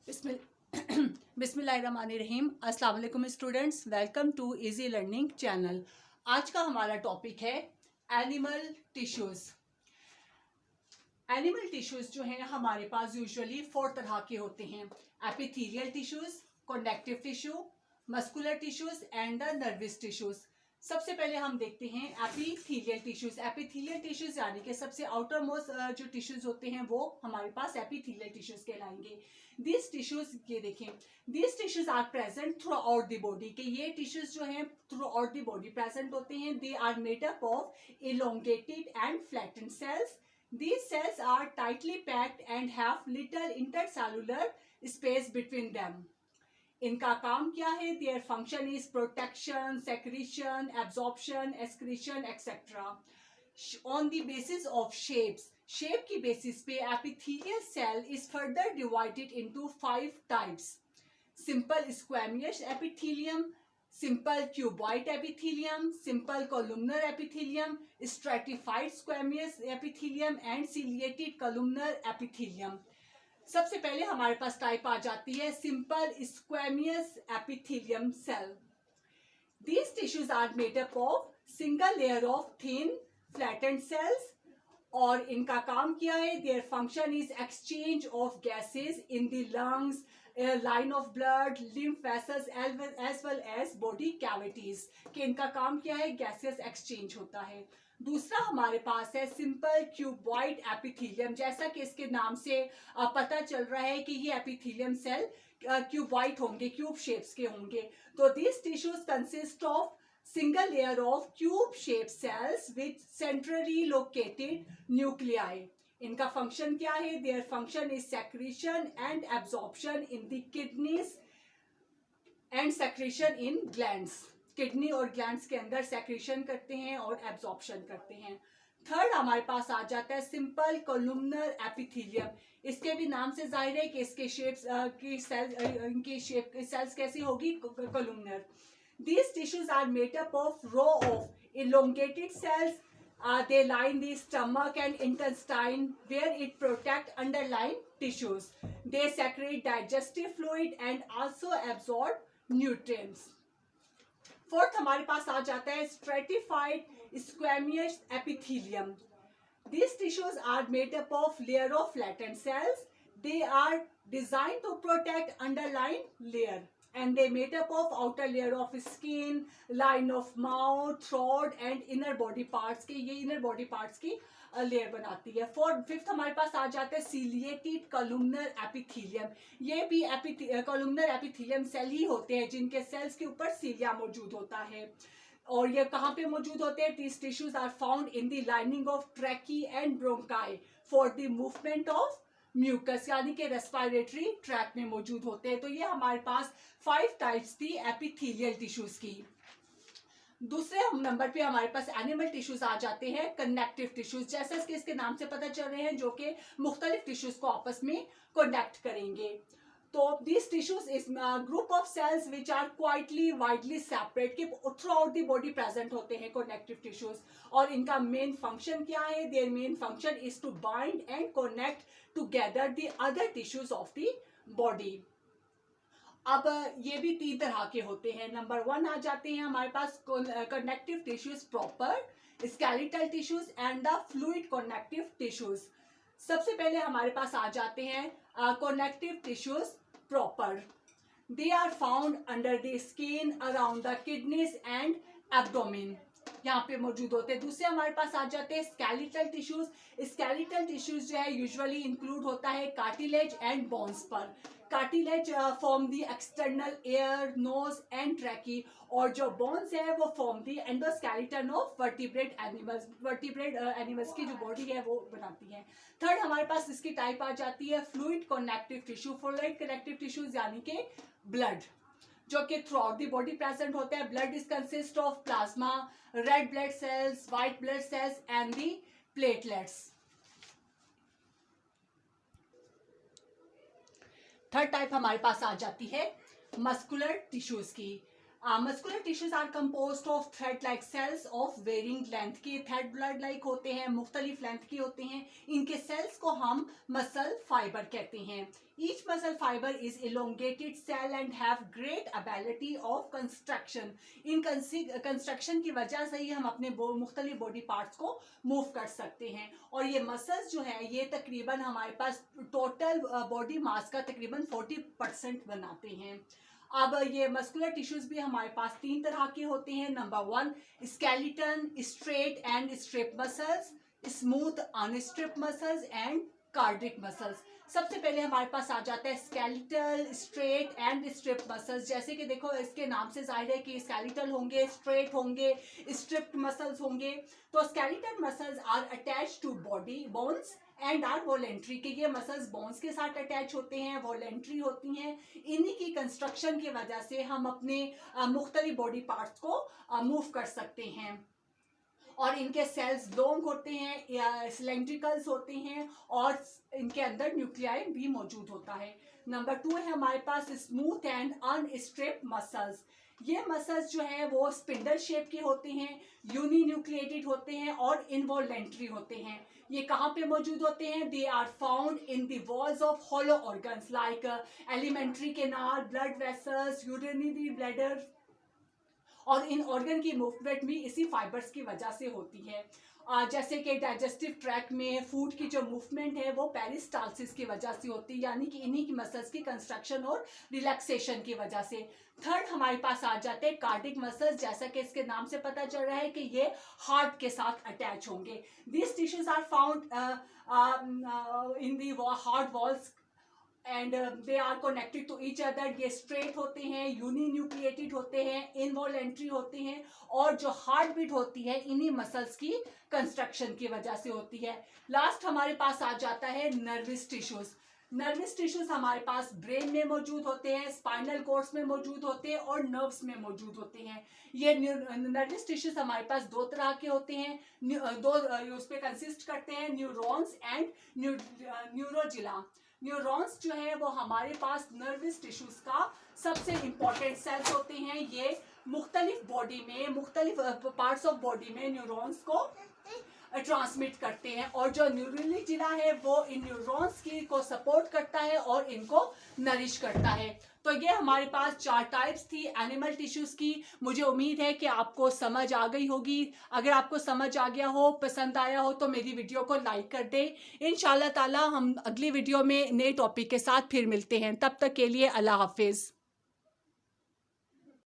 बिस्मिल्लाहिर्रहमानिर्रहीम। अस्सलाम वालेकुम students, welcome to easy learning channel. आज का हमारा टॉपिक है एनिमल टिश्यूज। एनिमल टिश्यूज जो हैं हमारे पास यूजुअली 4 तरह के होते हैं: epithelial tissues, connective tissue, muscular tissues and the nervous tissues. सबसे पहले हम देखते हैं एपिथेलियल टिश्यूज। एपिथेलियल टिश्यूज यानी कि सबसे आउटर मोस्ट जो टिश्यूज होते हैं वो हमारे पास एपिथेलियल टिश्यूज कहलाएंगे। दिस टिश्यूज, ये देखें, this tissues are present throughout the body, के ये टिश्यूज जो हैं throughout the body present होते हैं। They are made up of elongated and flattened cells. These cells are tightly packed and have little intercellular space between them. इनका काम क्या है? Their function is protection, secretion, absorption, excretion, etc. On the basis of shapes, shape की basis पे epithelial cell is further divided into 5 types: simple squamous epithelium, simple cuboid epithelium, simple columnar epithelium, stratified squamous epithelium and ciliated columnar epithelium. सबसे पहले हमारे पास type आ जाती है simple squamous epithelium cell. These tissues are made up of single layer of thin flattened cells. और इनका काम क्या है? Their function is exchange of gases in the lungs, line of blood, lymph vessels as well as body cavities. कि इनका काम क्या है? Gases exchange होता है. दूसरा हमारे पास है सिंपल क्यूबॉइड एपिथेलियम. जैसा कि इसके नाम से पता चल रहा है कि ये एपिथेलियम सेल क्यूबॉइड होंगे, क्यूब शेप्स के होंगे. तो this tissues consist of single layer of cube shaped cells with centrally located nuclei. इनका फंक्शन क्या है? Their function is secretion and absorption in the kidneys and secretion in glands. Kidney और glands के अंदर secretion करते हैं और absorption करते हैं. थर्ड हमारे पास आ जाता है सिंपल कोलुमनर एपिथेलियम. इसके भी नाम से जाहिर है कि इसके शेप्स की सेल, इनकी शेप सेल्स कैसी होगी? Columnar. These tissues are made up of row of elongated cells. They line the stomach and intestine where it protect underlying tissues. They secrete digestive fluid and also absorb nutrients. Fourth हमारे पास आ जाता है stratified squamous epithelium. These tissues are made up of layer of flattened cells. They are designed to protect underlying layer. And they made up of outer layer of skin, line of mouth, throat and inner body parts के ये inner body parts की layer बनाती है. Fifth हमारे पास आ जाता है ciliated columnar epithelium. ये भी columnar epithelium सेल ही होते हैं जिनके सेल्स के ऊपर सीलिया मौजूद होता है. और ये कहाँ पे मौजूद होते हैं? These tissues are found in the lining of trachea and bronchi for the movement of mucus, यानी कि रेस्पिरेटरी ट्रैक में मौजूद होते हैं. तो ये हमारे पास 5 टाइप्स थी एपिथेलियल टिश्यूज की. दूसरे नंबर पे हमारे पास एनिमल टिश्यूज आ जाते हैं कनेक्टिव टिश्यूज. जैसे कि इसके नाम से पता चल रहे हैं, जो कि मुख्तलिफ टिश्यूज को आपस में कनेक्ट करेंगे. तो this tissues is group of cells which are quitely widely separate, के throughout the body present होते हैं कनेक्टिव टिश्यूज. और इनका मेन फंक्शन क्या है? Their main function is to bind and connect together the other tissues of the body. अब ये भी 3 तरह के होते हैं. नंबर 1 आ जाते हैं हमारे पास connective tissues proper, skeletal tissues and the fluid connective tissues. सबसे पहले हमारे पास आ जाते हैं connective tissues proper. They are found under the skin, around the kidneys and abdomen, यहाँ पे मौजूद होते हैं. दूसरे हमारे पास आ जाते हैं स्केलेटल टिश्यूज. स्केलेटल टिश्यूज जो है यूजुअली इंक्लूड होता है कार्टिलेज एंड बोन्स पर. Cartilage form the external air, nose and trachea, और जो बोन्स है वो form the endoskeleton of vertebrate animals. Vertebrate animals की जो बॉडी है वो बनाती है. थर्ड हमारे पास इसकी टाइप आ जाती है fluid connective tissue. Fluid connective tissues यानी कि ब्लड, जो कि throughout the body present होते हैं. Blood is consist of plasma, red blood cells, white blood cells and the platelets. Third type हमारे पास आ जाती है मस्कुलर टिश्यूज की. Muscular tissues are composed of thread like cells of varying length के, thread blood like होते हैं, मुख्तलिफ लेंथ के होते हैं। इनके सेल्स को हम मसल फाइबर कहते हैं। Each muscle fibre is elongated cell and have great ability of construction. इन कंस्ट्रक्शन की वजह से ही हम अपने मुख्तलिफ बॉडी पार्ट्स को मूव कर सकते हैं। और ये मसल्स जो है ये तकरीबन हमारे पास टोटल बॉडी मास का तकरीबन 40% बनाते हैं। अब ये मस्कुलर टिश्यूज भी हमारे पास 3 तरह के होते हैं। Number 1 skeleton, straight and strip muscles, smooth unstrip muscles and cardiac muscles. सबसे पहले हमारे पास आ जाता है skeletal, straight and strip muscles. जैसे कि देखो इसके नाम से जाहिर है कि स्केलेटल होंगे, स्ट्रेट होंगे, स्ट्रिप मसल्स होंगे। तो skeletal muscles are attach to body bones and are voluntary, कि ये मसल्स बोन्स के साथ अटैच होते हैं, वॉलेंट्री होती हैं। इन्हीं की कंस्ट्रक्शन की वजह से हम अपने मुख्तलिफ बॉडी पार्ट्स को मूव कर सकते हैं। और इनके सेल्स लॉन्ग होते हैं या सिलेंड्रिकल्स होते हैं और इनके अंदर न्यूक्लियाई भी मौजूद होता है। नंबर 2 है हमारे पास स्मूथ एंड अनस्ट्रिप मसल्स। ये मसल्स जो है वो स्पिंडल शेप के होते हैं, यूनी न्यूक्लिएटेड होते हैं और इनवॉलेंट्री होते हैं। ये कहाँ पे मौजूद होते हैं? They are found in the walls of hollow organs like alimentary canal, blood vessels, urinary bladder. और इन ऑर्गन की मूवमेंट भी इसी फाइबर्स की वजह से होती है। जैसे कि डाइजेस्टिव ट्रैक में फूड की जो मूवमेंट है वो पेरिस्टालसिस की वजह से होती है, यानी कि इन्हीं की मसल्स की कंस्ट्रक्शन और रिलैक्सेशन की वजह से। थर्ड हमारे पास आ जाते हैं कार्डिक मसल्स। जैसा कि इसके नाम से पता चल रहा है कि ये हार्ट के साथ अटैच होंगे। This tissues are found in the heart walls and they are connected to each other. ये स्ट्रेट होते हैं, यूनी न्यूक्लिएटेड होते हैं, इनवॉलेंट्री होते हैं और जो हार्ट बीट होती है इन्हीं मसल्स की कंस्ट्रक्शन की वजह से होती है। लास्ट हमारे पास आ जाता है नर्वस टिश्यूज। नर्वस टिश्यूज हमारे पास ब्रेन में मौजूद होते हैं, स्पाइनल कॉर्ड्स में मौजूद होते हैं और नर्व्स में मौजूद होते हैं। ये नर्वस टिश्यूज हमारे पास 2 तरह के होते हैं, दो उस पे कंसिस्ट करते हैं, न्यूरॉन्स एंड न्यूरोजिला। न्यूरॉन्स जो है वो हमारे पास नर्वस टिश्यूज का सबसे इंपॉर्टेंट सेल्स होते हैं। ये मुख्तलिफ बॉडी में, मुख्तलिफ पार्ट्स ऑफ बॉडी में न्यूरॉन्स को ट्रांसमिट करते हैं और जो न्यूरली जिला है वो इन न्यूरॉन्स की को सपोर्ट करता है और इनको नरिश करता है। तो ये हमारे पास 4 टाइप्स थी एनिमल टिश्यूज की। मुझे उम्मीद है कि आपको समझ आ गई होगी। अगर आपको समझ आ गया हो, पसंद आया हो तो मेरी वीडियो को लाइक कर दें। इंशाल्लाह ताला हम अगली वीडियो में नए टॉपिक के साथ फिर मिलते हैं। तब तक के लिए अल्लाह हाफिज़।